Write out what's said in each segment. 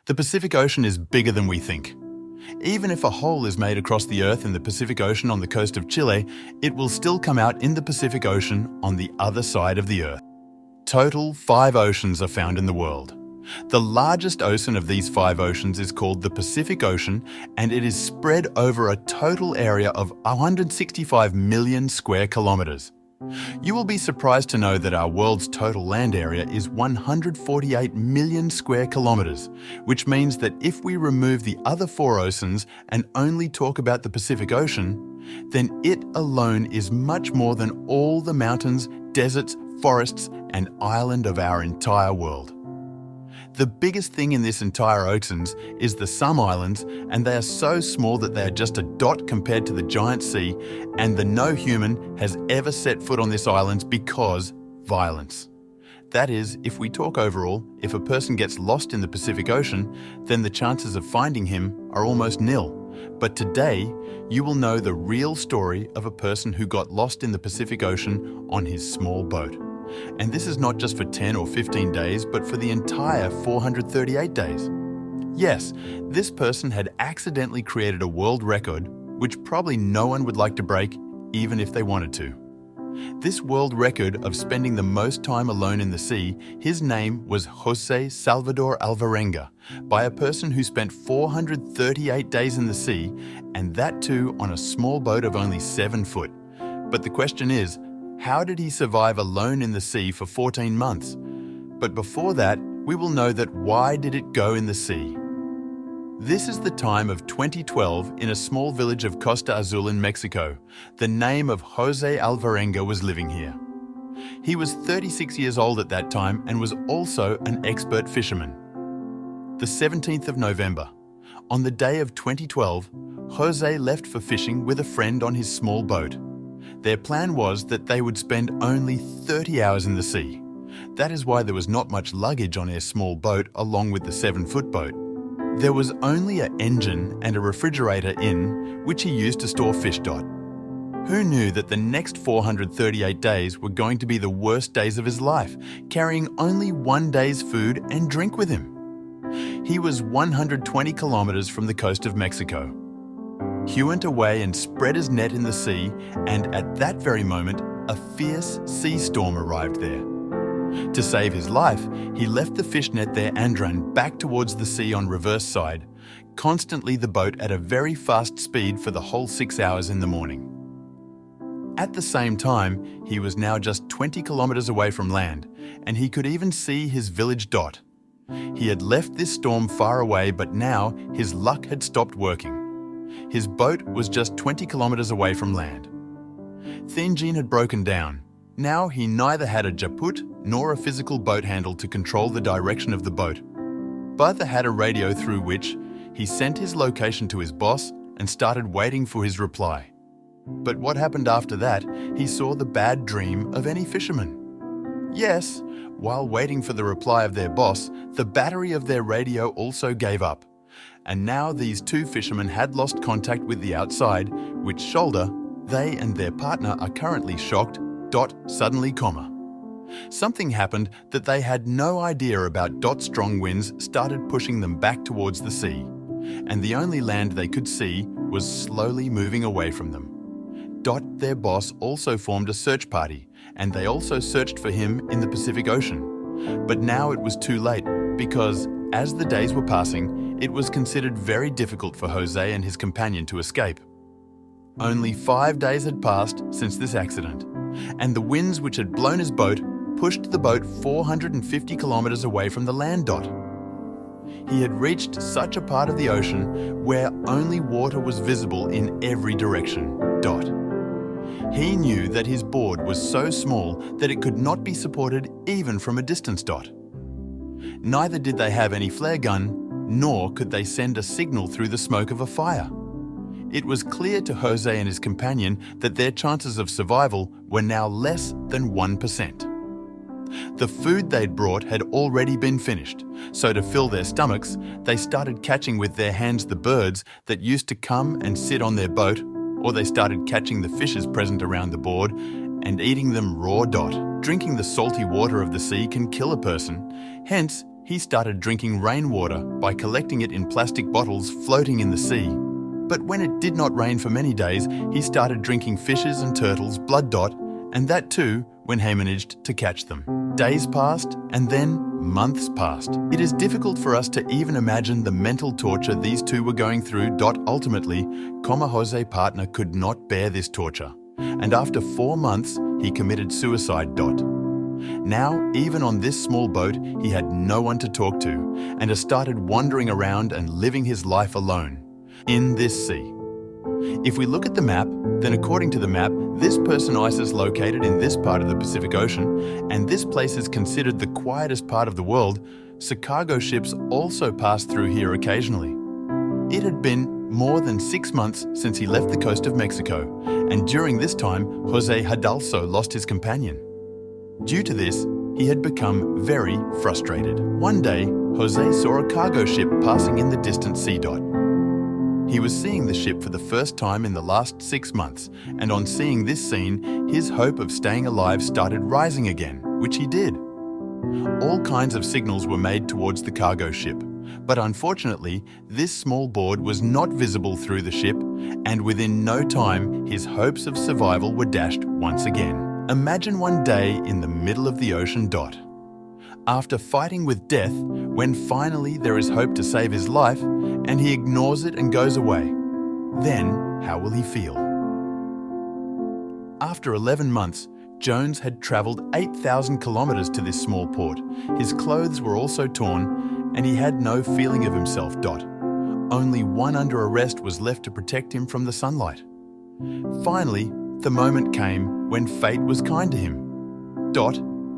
The Pacific Ocean is bigger than we think. Even if a hole is made across the Earth in the Pacific Ocean on the coast of Chile, it will still come out in the Pacific Ocean on the other side of the Earth. Total 5 oceans are found in the world. The largest ocean of these 5 oceans is called the Pacific Ocean, and it is spread over a total area of 165 million square kilometers. You will be surprised to know that our world's total land area is 148 million square kilometers, which means that if we remove the other 4 oceans and only talk about the Pacific Ocean, then it alone is much more than all the mountains, deserts, forests, and island of our entire world. The biggest thing in this entire oceans is the some islands, and they are so small that they are just a dot compared to the giant sea, and no human has ever set foot on this island because violence. That is, if we talk overall, if a person gets lost in the Pacific Ocean, then the chances of finding him are almost nil. But today, you will know the real story of a person who got lost in the Pacific Ocean on his small boat. And this is not just for 10 or 15 days, but for the entire 438 days. Yes, this person had accidentally created a world record, which probably no one would like to break, even if they wanted to. This world record of spending the most time alone in the sea, his name was José Salvador Alvarenga, by a person who spent 438 days in the sea, and that too on a small boat of only 7 foot. But the question is, how did he survive alone in the sea for 14 months? But before that, we will know that why did it go in the sea? This is the time of 2012 in a small village of Costa Azul in Mexico. The name of José Alvarenga was living here. He was 36 years old at that time and was also an expert fisherman. The 17th of November. On the day of 2012, José left for fishing with a friend on his small boat. Their plan was that they would spend only 30 hours in the sea. That is why there was not much luggage on their small boat along with the 7-foot boat. There was only an engine and a refrigerator in which he used to store fish. Who knew that the next 438 days were going to be the worst days of his life, carrying only 1 day's food and drink with him? He was 120 kilometers from the coast of Mexico. He went away and spread his net in the sea, and at that very moment, a fierce sea storm arrived there. To save his life, he left the fish net there and ran back towards the sea on reverse side, constantly the boat at a very fast speed for the whole 6 hours in the morning. At the same time, he was now just 20 kilometers away from land, and he could even see his village. He had left this storm far away, but now his luck had stopped working. His boat was just 20 kilometers away from land. The engine had broken down. Now he neither had a japut nor a physical boat handle to control the direction of the boat. But he had a radio through which he sent his location to his boss and started waiting for his reply. But what happened after that, he saw the bad dream of any fisherman. Yes, while waiting for the reply of their boss, the battery of their radio also gave up. And now these 2 fishermen had lost contact with the outside, which shoulder they and their partner are currently shocked. Suddenly, something happened that they had no idea about. Strong winds started pushing them back towards the sea, and the only land they could see was slowly moving away from them. Their boss also formed a search party, and they also searched for him in the Pacific Ocean. But now it was too late, because as the days were passing, it was considered very difficult for José and his companion to escape. Only 5 days had passed since this accident, and the winds which had blown his boat pushed the boat 450 kilometers away from the land. He had reached such a part of the ocean where only water was visible in every direction. He knew that his board was so small that it could not be supported even from a distance. Neither did they have any flare gun, nor could they send a signal through the smoke of a fire. It was clear to José and his companion that their chances of survival were now less than 1%. The food they'd brought had already been finished, so to fill their stomachs, they started catching with their hands the birds that used to come and sit on their boat, or they started catching the fishes present around the board and eating them raw. Drinking the salty water of the sea can kill a person, hence he started drinking rainwater by collecting it in plastic bottles floating in the sea. But when it did not rain for many days, he started drinking fishes and turtles' blood, and that too when he managed to catch them. Days passed, and then months passed. It is difficult for us to even imagine the mental torture these two were going through. Ultimately, Jose's partner could not bear this torture, and after 4 months, he committed suicide. Now, even on this small boat, he had no one to talk to, and has started wandering around and living his life alone in this sea. If we look at the map, then according to the map, this person is located in this part of the Pacific Ocean, and this place is considered the quietest part of the world, so cargo ships also pass through here occasionally. It had been more than 6 months since he left the coast of Mexico, and during this time, Jose had also lost his companion. Due to this, he had become very frustrated. One day, Jose saw a cargo ship passing in the distant sea. He was seeing the ship for the first time in the last 6 months, and on seeing this scene, his hope of staying alive started rising again, which he did. All kinds of signals were made towards the cargo ship, but unfortunately, this small board was not visible through the ship, and within no time, his hopes of survival were dashed once again. Imagine one day in the middle of the ocean. After fighting with death, when finally there is hope to save his life, and he ignores it and goes away, then how will he feel? After 11 months, Jones had travelled 8,000 kilometres to this small port. His clothes were also torn, and he had no feeling of himself. Only one under arrest was left to protect him from the sunlight. Finally, the moment came when fate was kind to him.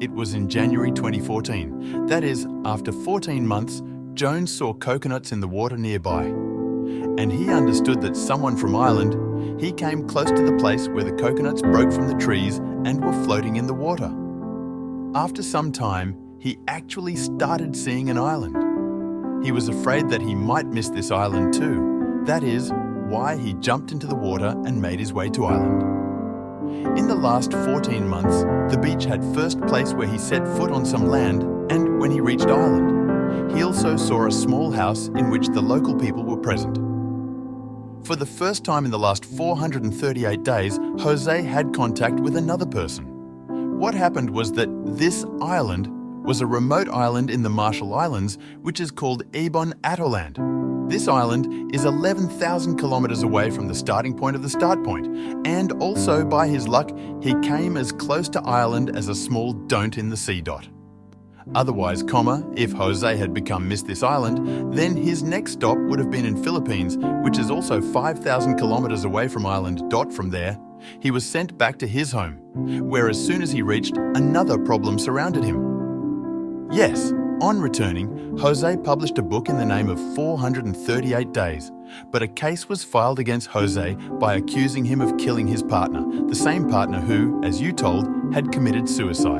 It was in January 2014. That is, after 14 months, Jones saw coconuts in the water nearby. And he understood that someone from Ireland, he came close to the place where the coconuts broke from the trees and were floating in the water. After some time, he actually started seeing an island. He was afraid that he might miss this island too. That is why he jumped into the water and made his way to Ireland. In the last 14 months, the beach had first place where he set foot on some land, and when he reached Ireland, he also saw a small house in which the local people were present. For the first time in the last 438 days, Jose had contact with another person. What happened was that this island was a remote island in the Marshall Islands, which is called Ebon Atolland. This island is 11,000 kilometers away from the starting point of the start point, and also by his luck, he came as close to Ireland as a small don't in the sea. Otherwise, if Jose had missed this island, then his next stop would have been in Philippines, which is also 5,000 kilometers away from Ireland. From there, he was sent back to his home, where as soon as he reached, another problem surrounded him. Yes, on returning, Jose published a book in the name of 438 Days, but a case was filed against Jose by accusing him of killing his partner, the same partner who, as you told, had committed suicide.